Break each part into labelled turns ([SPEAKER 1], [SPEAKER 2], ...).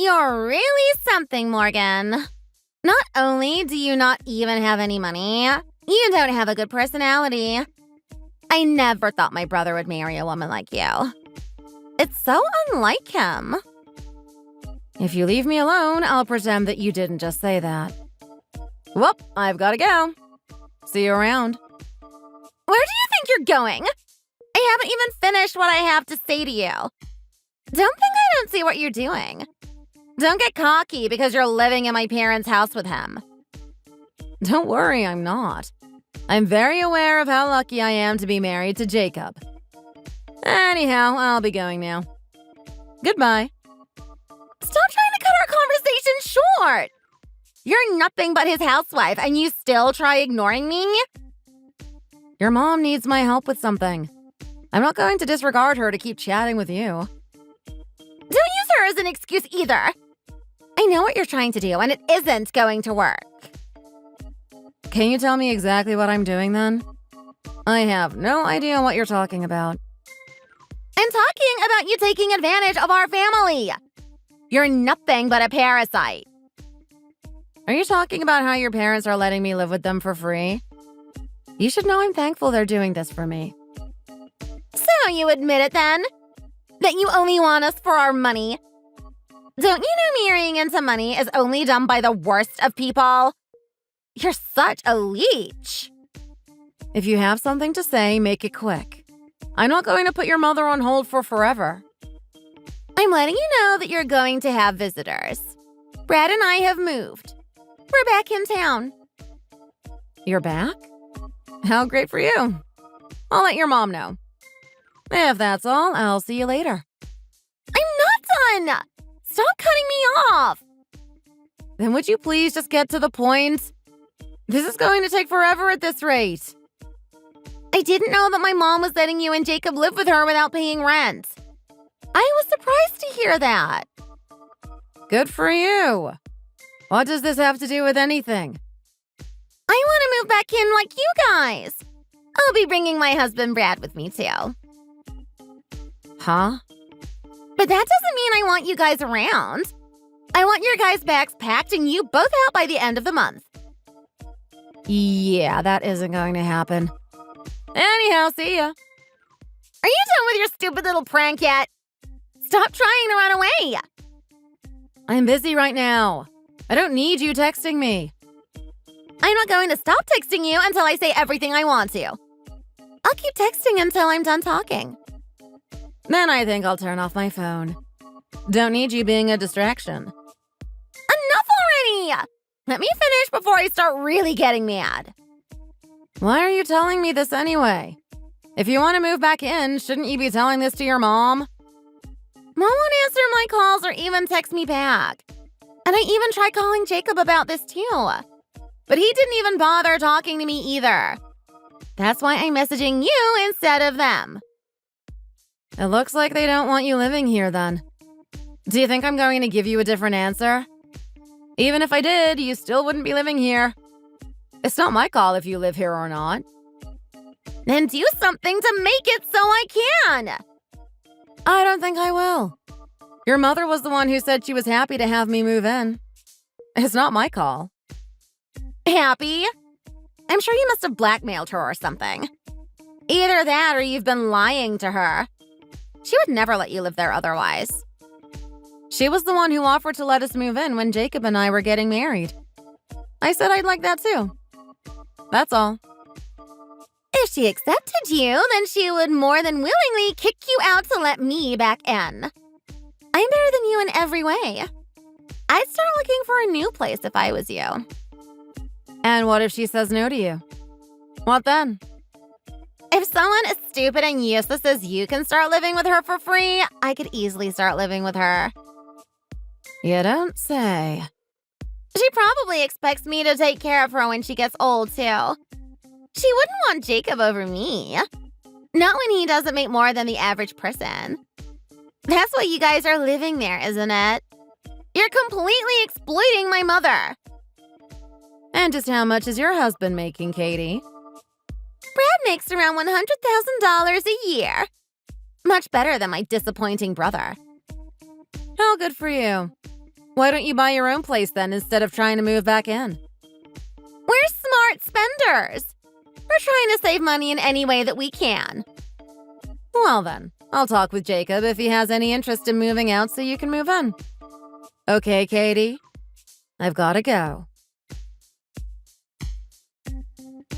[SPEAKER 1] You're really something, Morgan. Not only do you not even have any money, you don't have a good personality. I never thought my brother would marry a woman like you. It's so unlike him.
[SPEAKER 2] If you leave me alone, I'll pretend that you didn't just say that. Well, I've got to go. See you around.
[SPEAKER 1] Where do you think you're going? I haven't even finished what I have to say to you. Don't think I don't see what you're doing. Don't get cocky because you're living in my parents' house with him.
[SPEAKER 2] Don't worry, I'm not. I'm very aware of how lucky I am to be married to Jacob. Anyhow, I'll be going now. Goodbye.
[SPEAKER 1] Stop trying to cut our conversation short. You're nothing but his housewife, and you still try ignoring me?
[SPEAKER 2] Your mom needs my help with something. I'm not going to disregard her to keep chatting with you.
[SPEAKER 1] Don't use her as an excuse either. I know what you're trying to do, and it isn't going to work.
[SPEAKER 2] Can you tell me exactly what I'm doing then? I have no idea what you're talking about.
[SPEAKER 1] I'm talking about you taking advantage of our family. You're nothing but a parasite.
[SPEAKER 2] Are you talking about how your parents are letting me live with them for free? You should know I'm thankful they're doing this for me.
[SPEAKER 1] So you admit it then? That you only want us for our money? Don't you know marrying into money is only done by the worst of people? You're such a leech.
[SPEAKER 2] If you have something to say, make it quick. I'm not going to put your mother on hold for forever.
[SPEAKER 1] I'm letting you know that you're going to have visitors. Brad and I have moved. We're back in town.
[SPEAKER 2] You're back? How great for you. I'll let your mom know. If that's all, I'll see you later.
[SPEAKER 1] I'm not done! Stop cutting me off!
[SPEAKER 2] Then would you please just get to the point? This is going to take forever at this rate.
[SPEAKER 1] I didn't know that my mom was letting you and Jacob live with her without paying rent. I was surprised to hear that.
[SPEAKER 2] Good for you. What does this have to do with anything?
[SPEAKER 1] I want to move back in like you guys. I'll be bringing my husband Brad with me too.
[SPEAKER 2] Huh?
[SPEAKER 1] But that doesn't mean I want you guys around. I want your guys' bags packed and you both out by the end of the month.
[SPEAKER 2] Yeah, that isn't going to happen. Anyhow, see ya.
[SPEAKER 1] Are you done with your stupid little prank yet? Stop trying to run away.
[SPEAKER 2] I'm busy right now. I don't need you texting me.
[SPEAKER 1] I'm not going to stop texting you until I say everything I want to. I'll keep texting until I'm done talking.
[SPEAKER 2] Then I think I'll turn off my phone. Don't need you being a distraction.
[SPEAKER 1] Enough already! Let me finish before I start really getting mad.
[SPEAKER 2] Why are you telling me this anyway? If you want to move back in, shouldn't you be telling this to your mom?
[SPEAKER 1] Mom won't answer my calls or even text me back. And I even tried calling Jacob about this too. But he didn't even bother talking to me either. That's why I'm messaging you instead of them.
[SPEAKER 2] It looks like they don't want you living here then. Do you think I'm going to give you a different answer? Even if I did, you still wouldn't be living here. It's not my call if you live here or not.
[SPEAKER 1] Then do something to make it so I can.
[SPEAKER 2] I don't think I will. Your mother was the one who said she was happy to have me move in. It's not my call.
[SPEAKER 1] Happy? I'm sure you must have blackmailed her or something. Either that or you've been lying to her. She would never let you live there otherwise.
[SPEAKER 2] She was the one who offered to let us move in when Jacob and I were getting married. I said I'd like that too. That's all.
[SPEAKER 1] If she accepted you, then she would more than willingly kick you out to let me back in. I'm better than you in every way. I'd start looking for a new place if I was you.
[SPEAKER 2] And what if she says no to you? What then?
[SPEAKER 1] If someone as stupid and useless as you can start living with her for free, I could easily start living with her.
[SPEAKER 2] You don't say.
[SPEAKER 1] She probably expects me to take care of her when she gets old, too. She wouldn't want Jacob over me. Not when he doesn't make more than the average person. That's why you guys are living there, isn't it? You're completely exploiting my mother.
[SPEAKER 2] And just how much is your husband making, Katie?
[SPEAKER 1] Brad makes around $100,000 a year. Much better than my disappointing brother.
[SPEAKER 2] How good for you. Why don't you buy your own place then instead of trying to move back in?
[SPEAKER 1] We're smart spenders. We're trying to save money in any way that we can.
[SPEAKER 2] Well then, I'll talk with Jacob if he has any interest in moving out so you can move in. Okay, Katie? I've gotta go.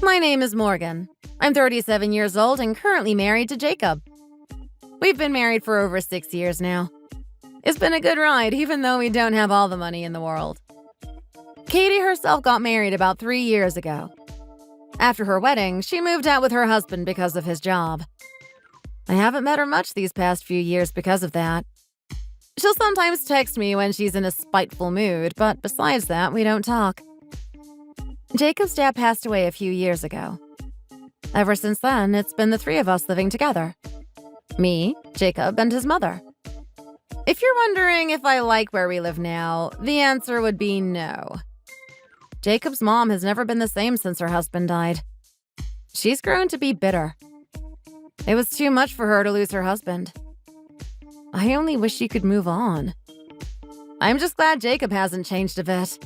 [SPEAKER 2] My name is Morgan. I'm 37 years old and currently married to Jacob. We've been married for over 6 years now. It's been a good ride, even though we don't have all the money in the world. Katie herself got married about 3 years ago. After her wedding, she moved out with her husband because of his job. I haven't met her much these past few years because of that. She'll sometimes text me when she's in a spiteful mood, but besides that, we don't talk. Jacob's dad passed away a few years ago. Ever since then, it's been the three of us living together. Me, Jacob, and his mother. If you're wondering if I like where we live now, the answer would be no. Jacob's mom has never been the same since her husband died. She's grown to be bitter. It was too much for her to lose her husband. I only wish she could move on. I'm just glad Jacob hasn't changed a bit.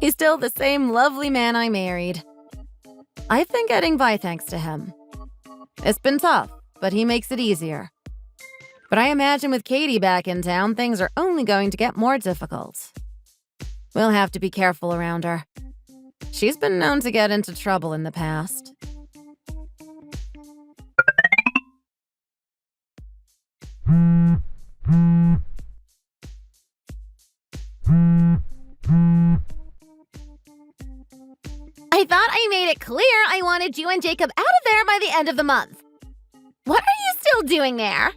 [SPEAKER 2] He's still the same lovely man I married. I've been getting by thanks to him. It's been tough, but he makes it easier. But I imagine with Katie back in town, things are only going to get more difficult. We'll have to be careful around her. She's been known to get into trouble in the past.
[SPEAKER 1] I thought I made it clear I wanted you and Jacob out of there by the end of the month. What are you still doing there?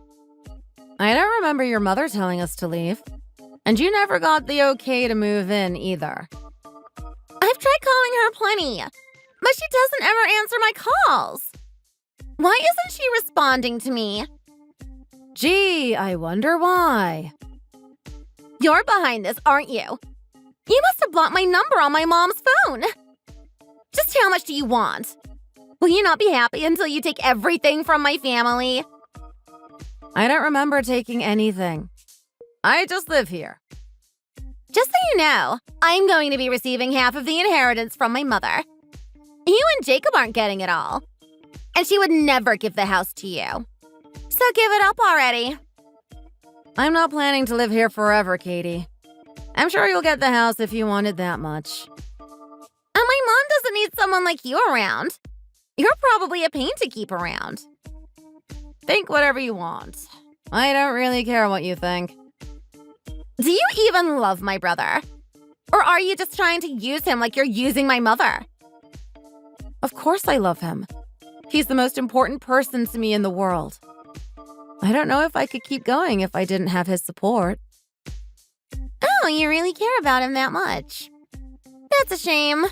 [SPEAKER 2] I don't remember your mother telling us to leave. And you never got the okay to move in either.
[SPEAKER 1] I've tried calling her plenty, but she doesn't ever answer my calls. Why isn't she responding to me?
[SPEAKER 2] Gee, I wonder why.
[SPEAKER 1] You're behind this, aren't you? You must have blocked my number on my mom's phone. Just how much do you want? Will you not be happy until you take everything from my family?
[SPEAKER 2] I don't remember taking anything. I just live here.
[SPEAKER 1] Just so you know, I'm going to be receiving half of the inheritance from my mother. You and Jacob aren't getting it all. And she would never give the house to you. So give it up already.
[SPEAKER 2] I'm not planning to live here forever, Katie. I'm sure you'll get the house if you want it that much.
[SPEAKER 1] And my mom doesn't need someone like you around. You're probably a pain to keep around.
[SPEAKER 2] Think whatever you want. I don't really care what you think.
[SPEAKER 1] Do you even love my brother? Or are you just trying to use him like you're using my mother?
[SPEAKER 2] Of course I love him. He's the most important person to me in the world. I don't know if I could keep going if I didn't have his support.
[SPEAKER 1] Oh, you really care about him that much. That's a shame.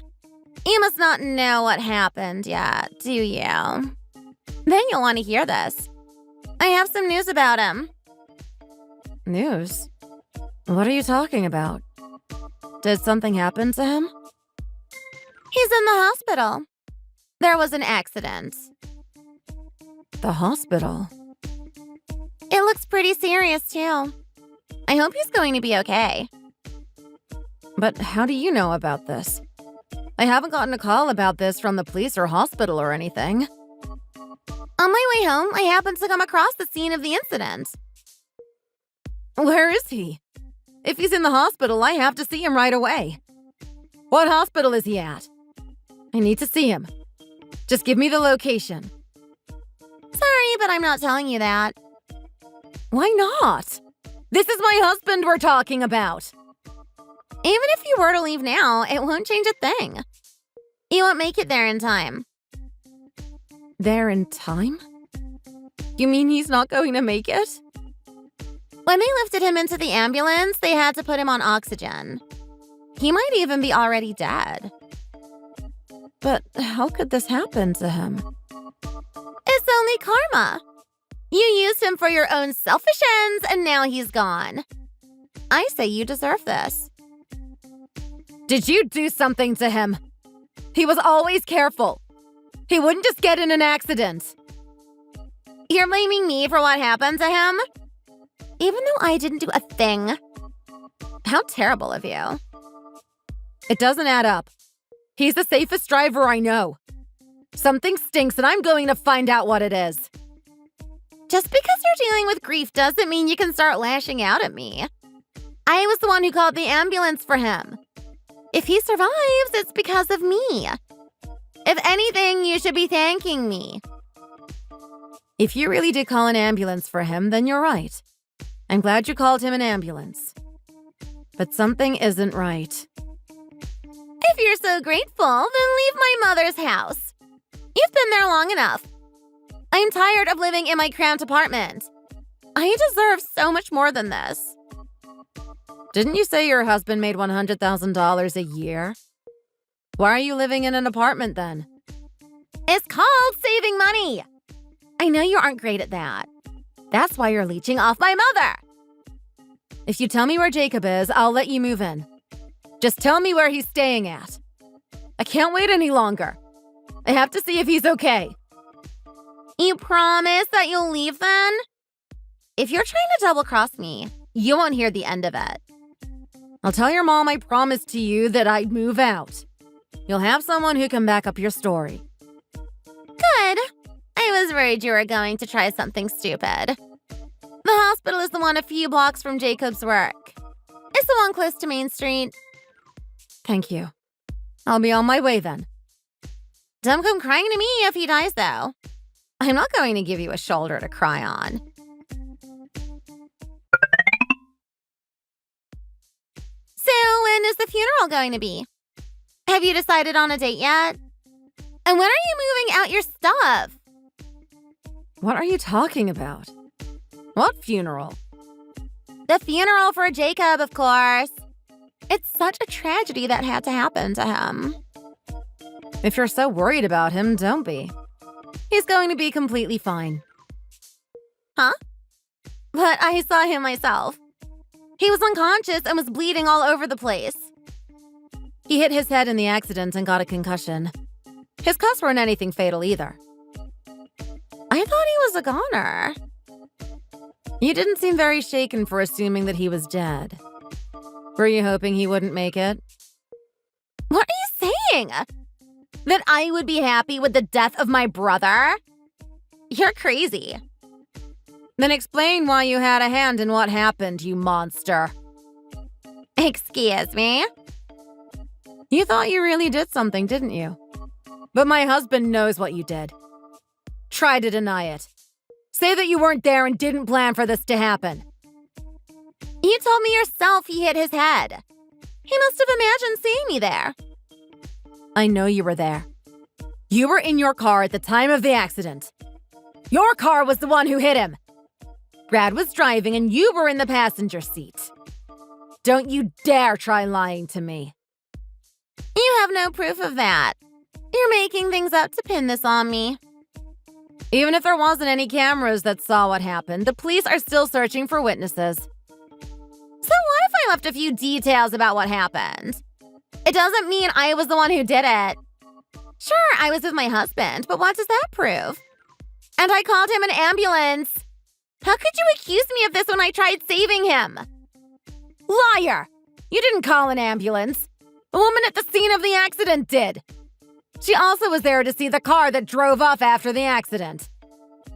[SPEAKER 1] You must not know what happened yet, do you? Then you'll want to hear this. I have some news about him.
[SPEAKER 2] News? What are you talking about? Did something happen to him?
[SPEAKER 1] He's in the hospital. There was an accident.
[SPEAKER 2] The hospital?
[SPEAKER 1] It looks pretty serious, too. I hope he's going to be okay.
[SPEAKER 2] But how do you know about this? I haven't gotten a call about this from the police or hospital or anything.
[SPEAKER 1] On my way home, I happened to come across the scene of the incident.
[SPEAKER 2] Where is he? If he's in the hospital, I have to see him right away. What hospital is he at? I need to see him. Just give me the location.
[SPEAKER 1] Sorry, but I'm not telling you that.
[SPEAKER 2] Why not? This is my husband we're talking about.
[SPEAKER 1] Even if you were to leave now, it won't change a thing. You won't make it there in time.
[SPEAKER 2] There in time? You mean he's not going to make it?
[SPEAKER 1] When they lifted him into the ambulance, they had to put him on oxygen. He might even be already dead.
[SPEAKER 2] But how could this happen to him?
[SPEAKER 1] It's only karma. You used him for your own selfish ends, and now he's gone. I say you deserve this.
[SPEAKER 2] Did you do something to him? He was always careful. He wouldn't just get in an accident.
[SPEAKER 1] You're blaming me for what happened to him? Even though I didn't do a thing. How terrible of you.
[SPEAKER 2] It doesn't add up. He's the safest driver I know. Something stinks and I'm going to find out what it is.
[SPEAKER 1] Just because you're dealing with grief doesn't mean you can start lashing out at me. I was the one who called the ambulance for him. If he survives, it's because of me. If anything, you should be thanking me.
[SPEAKER 2] If you really did call an ambulance for him, then you're right. I'm glad you called him an ambulance. But something isn't right.
[SPEAKER 1] If you're so grateful, then leave my mother's house. You've been there long enough. I'm tired of living in my cramped apartment. I deserve so much more than this.
[SPEAKER 2] Didn't you say your husband made $100,000 a year? Why are you living in an apartment then?
[SPEAKER 1] It's called saving money. I know you aren't great at that. That's why you're leeching off my mother.
[SPEAKER 2] If you tell me where Jacob is, I'll let you move in. Just tell me where he's staying at. I can't wait any longer. I have to see if he's okay.
[SPEAKER 1] You promise that you'll leave then? If you're trying to double-cross me, you won't hear the end of it.
[SPEAKER 2] I'll tell your mom I promised to you that I'd move out. You'll have someone who can back up your story.
[SPEAKER 1] Good. I was worried you were going to try something stupid. The hospital is the one a few blocks from Jacob's work. It's the one close to Main Street.
[SPEAKER 2] Thank you. I'll be on my way then.
[SPEAKER 1] Don't come crying to me if he dies, though. I'm not going to give you a shoulder to cry on. So, when is the funeral going to be? Have you decided on a date yet? And when are you moving out your stuff?
[SPEAKER 2] What are you talking about? What funeral?
[SPEAKER 1] The funeral for Jacob, of course. It's such a tragedy that had to happen to him.
[SPEAKER 2] If you're so worried about him, don't be. He's going to be completely fine.
[SPEAKER 1] Huh? But I saw him myself. He was unconscious and was bleeding all over the place.
[SPEAKER 2] He hit his head in the accident and got a concussion. His cuts weren't anything fatal either.
[SPEAKER 1] I thought he was a goner.
[SPEAKER 2] You didn't seem very shaken for assuming that he was dead. Were you hoping he wouldn't make it?
[SPEAKER 1] What are you saying? That I would be happy with the death of my brother? You're crazy.
[SPEAKER 2] Then explain why you had a hand in what happened, you monster.
[SPEAKER 1] Excuse me?
[SPEAKER 2] You thought you really did something, didn't you? But my husband knows what you did. Try to deny it. Say that you weren't there and didn't plan for this to happen.
[SPEAKER 1] You told me yourself he hit his head. He must have imagined seeing me there.
[SPEAKER 2] I know you were there. You were in your car at the time of the accident. Your car was the one who hit him. Brad was driving and you were in the passenger seat. Don't you dare try lying to me.
[SPEAKER 1] You have no proof of that. You're making things up to pin this on me.
[SPEAKER 2] Even if there wasn't any cameras that saw what happened, the police are still searching for witnesses.
[SPEAKER 1] So what if I left a few details about what happened? It doesn't mean I was the one who did it. Sure, I was with my husband, but what does that prove? And I called him an ambulance. How could you accuse me of this when I tried saving him?
[SPEAKER 2] Liar! You didn't call an ambulance. The woman at the scene of the accident did. She also was there to see the car that drove off after the accident.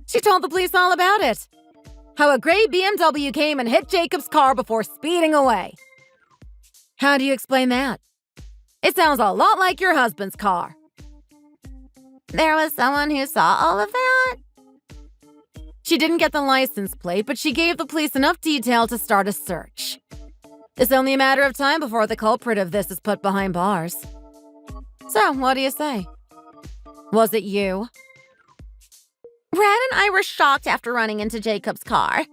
[SPEAKER 2] She told the police all about it. How a gray BMW came and hit Jacob's car before speeding away. How do you explain that? It sounds a lot like your husband's car.
[SPEAKER 1] There was someone who saw all of that?
[SPEAKER 2] She didn't get the license plate, but she gave the police enough detail to start a search. It's only a matter of time before the culprit of this is put behind bars. So, what do you say? Was it you?
[SPEAKER 1] Brad and I were shocked after running into Jacob's car.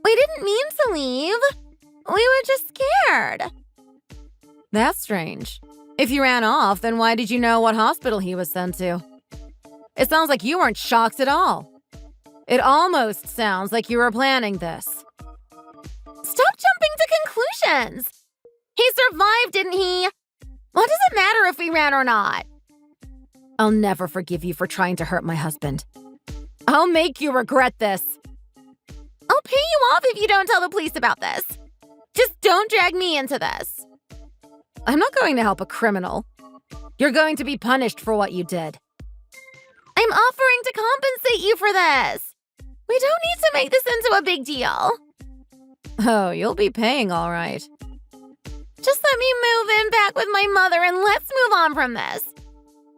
[SPEAKER 1] We didn't mean to leave. We were just scared.
[SPEAKER 2] That's strange. If you ran off, then why did you know what hospital he was sent to? It sounds like you weren't shocked at all. It almost sounds like you were planning this.
[SPEAKER 1] Stop jumping to conclusions. He survived, didn't he? What does it matter if we ran or not?
[SPEAKER 2] I'll never forgive you for trying to hurt my husband. I'll make you regret this.
[SPEAKER 1] I'll pay you off if you don't tell the police about this. Just don't drag me into this.
[SPEAKER 2] I'm not going to help a criminal. You're going to be punished for what you did.
[SPEAKER 1] I'm offering to compensate you for this. We don't need to make this into a big deal.
[SPEAKER 2] Oh, you'll be paying all right.
[SPEAKER 1] Just let me move in back with my mother and let's move on from this.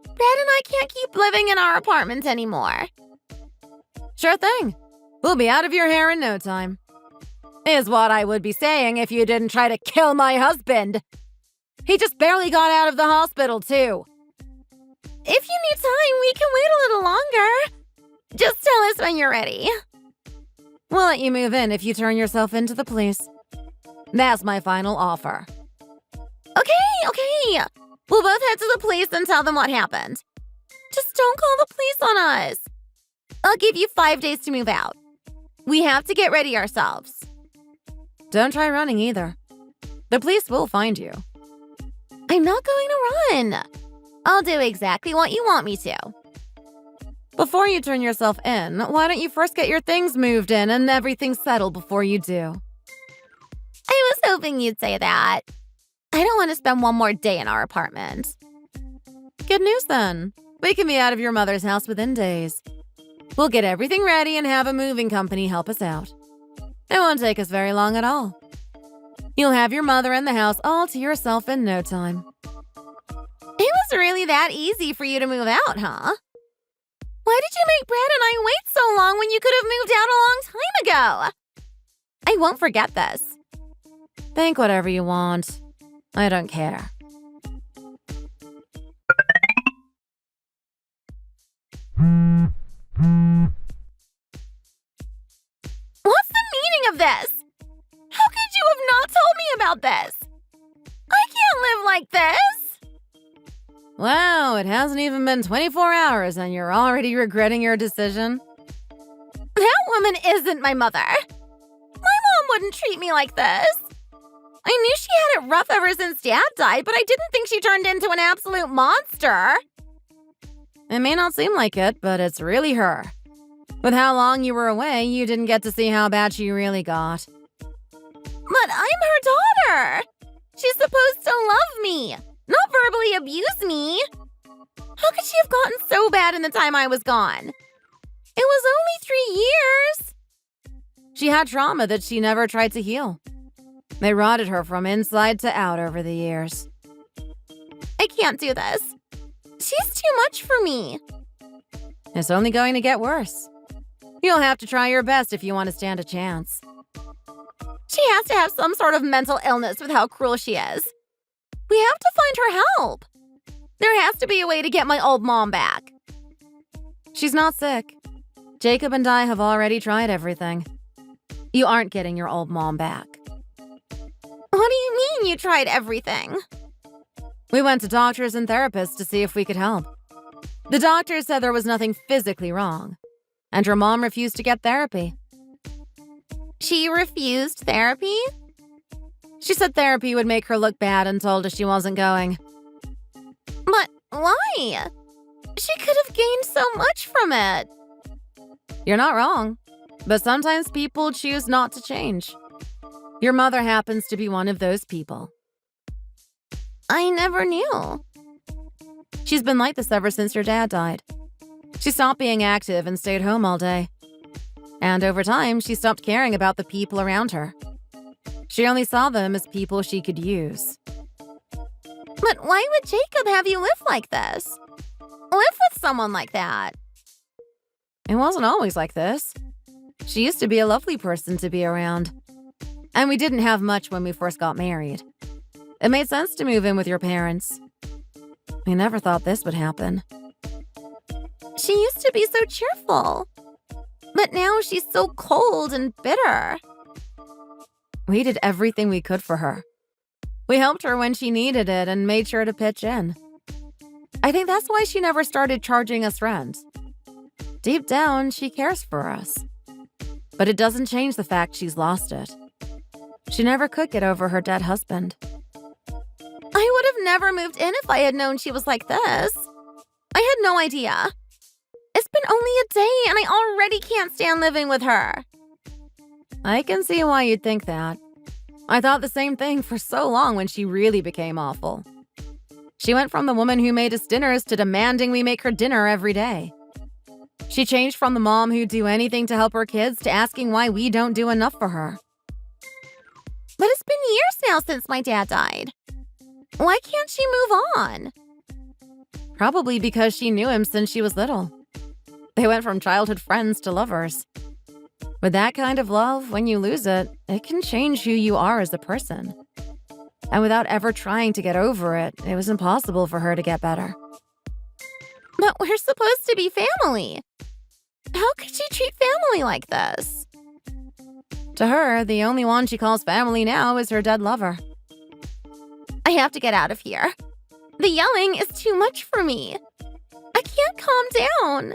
[SPEAKER 1] Brad and I can't keep living in our apartment anymore.
[SPEAKER 2] Sure thing. We'll be out of your hair in no time. Is what I would be saying if you didn't try to kill my husband. He just barely got out of the hospital, too.
[SPEAKER 1] If you need time, we can wait a little longer. Just tell us when you're ready.
[SPEAKER 2] We'll let you move in if you turn yourself into the police. That's my final offer.
[SPEAKER 1] Okay. We'll both head to the police and tell them what happened. Just don't call the police on us. I'll give you 5 days to move out. We have to get ready ourselves.
[SPEAKER 2] Don't try running either. The police will find you.
[SPEAKER 1] I'm not going to run. I'll do exactly what you want me to.
[SPEAKER 2] Before you turn yourself in, why don't you first get your things moved in and everything settled before you do?
[SPEAKER 1] I was hoping you'd say that. I don't want to spend one more day in our apartment.
[SPEAKER 2] Good news then. We can be out of your mother's house within days. We'll get everything ready and have a moving company help us out. It won't take us very long at all. You'll have your mother and the house all to yourself in no time.
[SPEAKER 1] It was really that easy for you to move out, huh? Why did you make Brad and I wait so long when you could have moved out a long time ago? I won't forget this.
[SPEAKER 2] Think whatever you want. I don't care.
[SPEAKER 1] What's the meaning of this? How could you have not told me about this? I can't live like this.
[SPEAKER 2] Wow, it hasn't even been 24 hours and you're already regretting your decision?
[SPEAKER 1] That woman isn't my mother. My mom wouldn't treat me like this. I knew she had it rough ever since Dad died, but I didn't think she turned into an absolute monster.
[SPEAKER 2] It may not seem like it, but it's really her. With how long you were away, you didn't get to see how bad she really got.
[SPEAKER 1] But I'm her daughter. She's supposed to love me, not verbally abuse me. How could she have gotten so bad in the time I was gone? It was only 3 years.
[SPEAKER 2] She had trauma that she never tried to heal. They rotted her from inside to out over the years.
[SPEAKER 1] I can't do this. She's too much for me.
[SPEAKER 2] It's only going to get worse. You'll have to try your best if you want to stand a chance.
[SPEAKER 1] She has to have some sort of mental illness with how cruel she is. We have to find her help. There has to be a way to get my old mom back.
[SPEAKER 2] She's not sick. Jacob and I have already tried everything. You aren't getting your old mom back.
[SPEAKER 1] What do you mean you tried everything?
[SPEAKER 2] We went to doctors and therapists to see if we could help. The doctors said there was nothing physically wrong, and her mom refused to get therapy.
[SPEAKER 1] She refused therapy?
[SPEAKER 2] She said therapy would make her look bad and told us she wasn't going.
[SPEAKER 1] But why? She could have gained so much from it.
[SPEAKER 2] You're not wrong, but sometimes people choose not to change. Your mother happens to be one of those people.
[SPEAKER 1] I never knew.
[SPEAKER 2] She's been like this ever since your dad died. She stopped being active and stayed home all day. And over time, she stopped caring about the people around her. She only saw them as people she could use.
[SPEAKER 1] But why would Jacob have you live like this? Live with someone like that?
[SPEAKER 2] It wasn't always like this. She used to be a lovely person to be around. And we didn't have much when we first got married. It made sense to move in with your parents. We never thought this would happen.
[SPEAKER 1] She used to be so cheerful. But now she's so cold and bitter.
[SPEAKER 2] We did everything we could for her. We helped her when she needed it and made sure to pitch in. I think that's why she never started charging us rent. Deep down, she cares for us. But it doesn't change the fact she's lost it. She never could get over her dead husband.
[SPEAKER 1] I would have never moved in if I had known she was like this. I had no idea. It's been only a day and I already can't stand living with her.
[SPEAKER 2] I can see why you'd think that. I thought the same thing for so long when she really became awful. She went from the woman who made us dinners to demanding we make her dinner every day. She changed from the mom who'd do anything to help her kids to asking why we don't do enough for her.
[SPEAKER 1] But it's been years now since my dad died. Why can't she move on?
[SPEAKER 2] Probably because she knew him since she was little. They went from childhood friends to lovers. With that kind of love, when you lose it, it can change who you are as a person. And without ever trying to get over it, it was impossible for her to get better.
[SPEAKER 1] But we're supposed to be family. How could she treat family like this?
[SPEAKER 2] To her, the only one she calls family now is her dead lover.
[SPEAKER 1] I have to get out of here. The yelling is too much for me. I can't calm down.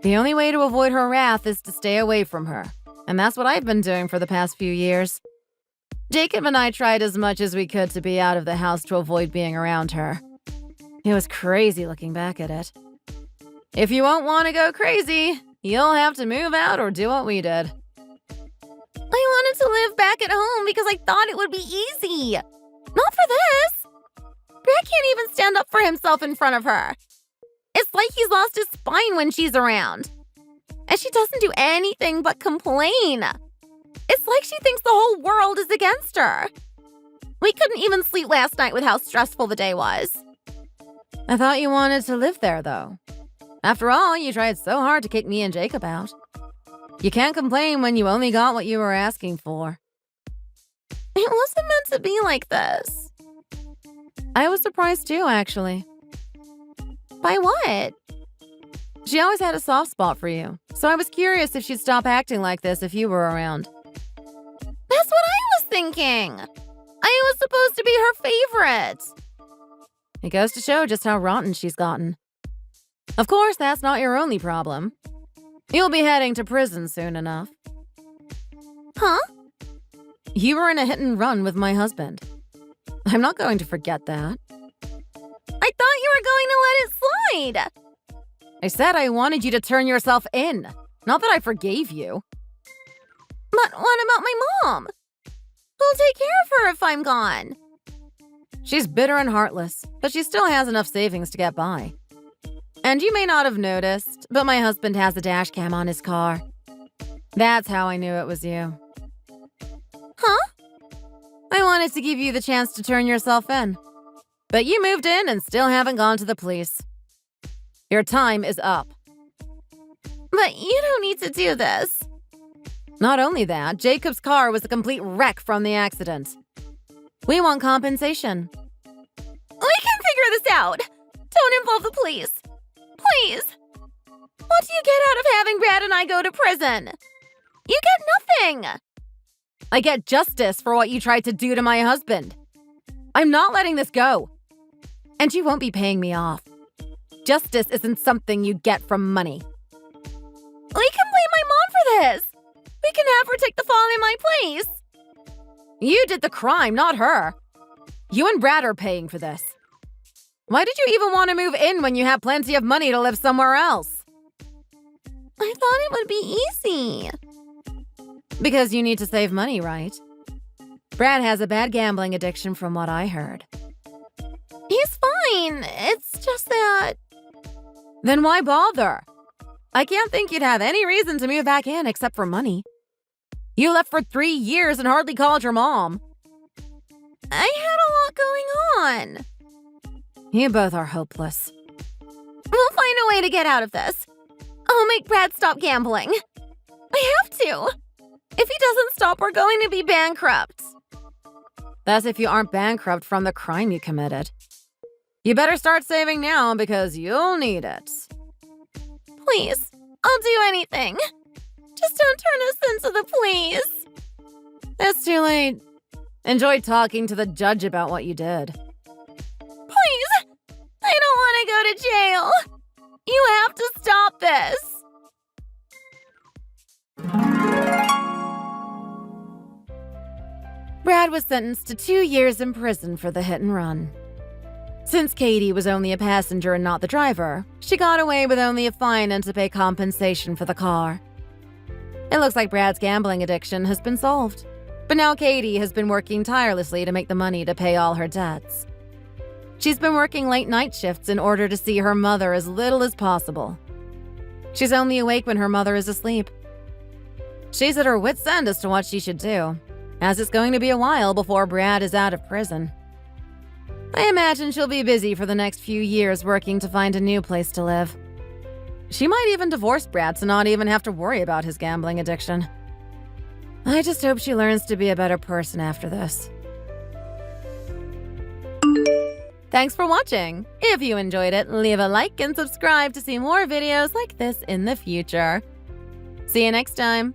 [SPEAKER 2] The only way to avoid her wrath is to stay away from her. And that's what I've been doing for the past few years. Jacob and I tried as much as we could to be out of the house to avoid being around her. It was crazy looking back at it. If you won't want to go crazy, you'll have to move out or do what we did.
[SPEAKER 1] I wanted to live back at home because I thought it would be easy. Not for this. Brad can't even stand up for himself in front of her. It's like he's lost his spine when she's around. And she doesn't do anything but complain. It's like she thinks the whole world is against her. We couldn't even sleep last night with how stressful the day was.
[SPEAKER 2] I thought you wanted to live there, though. After all, you tried so hard to kick me and Jacob out. You can't complain when you only got what you were asking for.
[SPEAKER 1] It wasn't meant to be like this.
[SPEAKER 2] I was surprised too, actually.
[SPEAKER 1] By what?
[SPEAKER 2] She always had a soft spot for you, so I was curious if she'd stop acting like this if you were around.
[SPEAKER 1] That's what I was thinking. I was supposed to be her favorite.
[SPEAKER 2] It goes to show just how rotten she's gotten. Of course, that's not your only problem. You'll be heading to prison soon enough.
[SPEAKER 1] Huh?
[SPEAKER 2] You were in a hit and run with my husband. I'm not going to forget that.
[SPEAKER 1] I thought you were going to let it slide.
[SPEAKER 2] I said I wanted you to turn yourself in, not that I forgave you.
[SPEAKER 1] But what about my mom? Who'll take care of her if I'm gone?
[SPEAKER 2] She's bitter and heartless, but she still has enough savings to get by. And you may not have noticed, but my husband has a dash cam on his car. That's how I knew it was you.
[SPEAKER 1] Huh?
[SPEAKER 2] I wanted to give you the chance to turn yourself in. But you moved in and still haven't gone to the police. Your time is up.
[SPEAKER 1] But you don't need to do this.
[SPEAKER 2] Not only that, Jacob's car was a complete wreck from the accident. We want compensation.
[SPEAKER 1] We can figure this out. Don't involve the police. Please. What do you get out of having Brad and I go to prison? You get nothing.
[SPEAKER 2] I get justice for what you tried to do to my husband. I'm not letting this go. And you won't be paying me off. Justice isn't something you get from money.
[SPEAKER 1] We can blame my mom for this. We can have her take the fall in my place.
[SPEAKER 2] You did the crime, not her. You and Brad are paying for this. Why did you even want to move in when you have plenty of money to live somewhere else?
[SPEAKER 1] I thought it would be easy.
[SPEAKER 2] Because you need to save money, right? Brad has a bad gambling addiction from what I heard.
[SPEAKER 1] He's fine. It's just that...
[SPEAKER 2] Then why bother? I can't think you'd have any reason to move back in except for money. You left for 3 years and hardly called your mom.
[SPEAKER 1] I had a lot going on.
[SPEAKER 2] You both are hopeless.
[SPEAKER 1] We'll find a way to get out of this. I'll make Brad stop gambling. I have to. If he doesn't stop, we're going to be bankrupt.
[SPEAKER 2] That's if you aren't bankrupt from the crime you committed. You better start saving now because you'll need it.
[SPEAKER 1] Please, I'll do anything. Just don't turn us into the police.
[SPEAKER 2] It's too late. Enjoy talking to the judge about what you did.
[SPEAKER 1] Please, I don't want to go to jail. You have to stop this.
[SPEAKER 2] Brad was sentenced to 2 years in prison for the hit and run. Since Katie was only a passenger and not the driver, she got away with only a fine and to pay compensation for the car. It looks like Brad's gambling addiction has been solved, But now Katie has been working tirelessly to make the money to pay all her debts. She's been working late night shifts in order to see her mother as little as possible. She's only awake when her mother is asleep. She's at her wit's end as to what she should do, as it's going to be a while before Brad is out of prison. I imagine she'll be busy for the next few years working to find a new place to live. She might even divorce Brad to not even have to worry about his gambling addiction. I just hope she learns to be a better person after this. Thanks for watching. If you enjoyed it, leave a like and subscribe to see more videos like this in the future. See you next time.